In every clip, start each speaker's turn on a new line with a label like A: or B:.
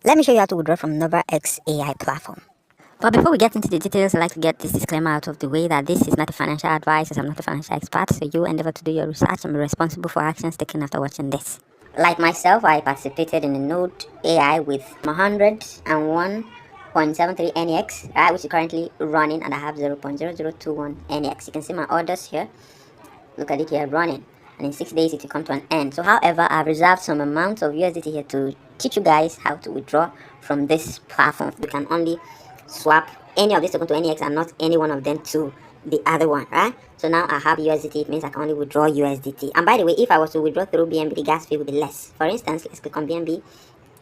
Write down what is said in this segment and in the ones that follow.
A: Let me show you how to withdraw from NovaEX AI platform. But before we get into the details, I'd like to get this disclaimer out of the way that this is not a financial advice, as I'm not a financial expert, so you endeavor to do your research and be responsible for actions taken after watching this. Like myself, I participated in the Node AI with 101.73 NEX, right, which is currently running, and I have 0.0021 NEX. You can see my orders here. Look at it here running, and in 6 days it will come to an end. So however, I've reserved some amount of USDT here to teach you guys how to withdraw from this platform. You can only swap any of this token to NEX and not any one of them to the other one, right? So now I have USDT. It means I can only withdraw USDT. And by the way, if I was to withdraw through BNB, the gas fee would be less. For instance, let's click on BNB,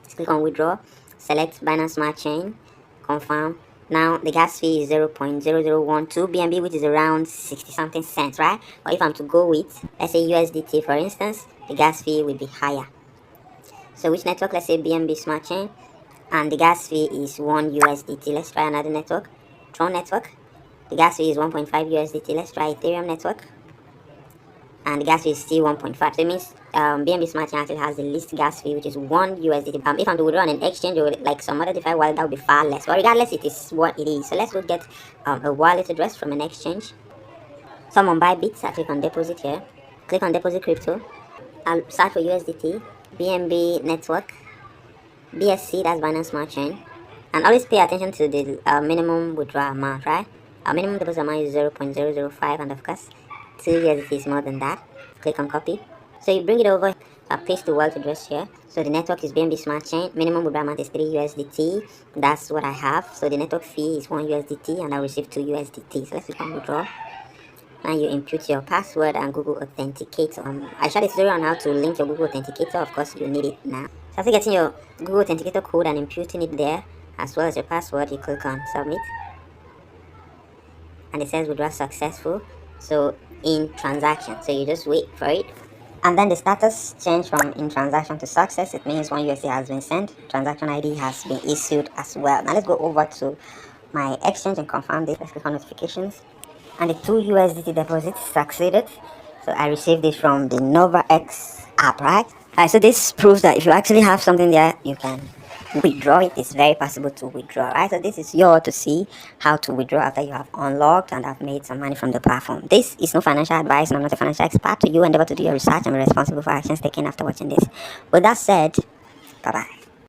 A: let's click on withdraw, select Binance Smart Chain, confirm. Now the gas fee is 0.0012 BNB, which is around 60 something cents, right? Or if I'm to go with, let's say USDT for instance, the gas fee will be higher. So which network? Let's say BNB Smart Chain, and the gas fee is 1 USDT. Let's try another network, Tron network. The gas fee is 1.5 USDT. Let's try Ethereum network, and the gas fee is still 1.5. So it means BNB Smart Chain actually has the least gas fee, which is 1 USDT. If I'm to withdraw on an exchange or like some other DeFi wallet, that would be far less. But regardless, it is what it is. So let's go get a wallet address from an exchange. So I'm on Bybit. I click on deposit here. Click on deposit crypto. I'll search for USDT, BNB network, BSC, that's Binance Smart Chain. And always pay attention to the minimum withdrawal amount, right? Our minimum deposit amount is 0.005, and of course 2 USDT is more than that. Click on copy. So you bring it over, paste the wallet address here. So the network is BNB Smart Chain. Minimum withdrawal amount is 3 USDT. That's what I have. So the network fee is 1 USDT, and I receive 2 USDT. So let's click on withdraw. Now you input your password and Google Authenticator. I showed a tutorial on how to link your Google Authenticator. Of course, you need it now. So after getting your Google Authenticator code and imputing it there, as well as your password, you click on submit. And it says withdraw successful. So in transaction. So you just wait for it. And then the status changed from in transaction to success. It means 1 USD has been sent. Transaction ID has been issued as well. Now let's go over to my exchange and confirm this. Let's click on notifications. And the 2 USDT deposits succeeded. So I received this from the NovaEX app, right? Alright, so this proves that if you actually have something there, you can withdraw it. It's very possible to withdraw, right? So this is your to see how to withdraw after you have unlocked and have made some money from the platform. This is no financial advice, and I'm not a financial expert. So you endeavor to do your research and be responsible for actions taken after watching this. With that said, bye bye.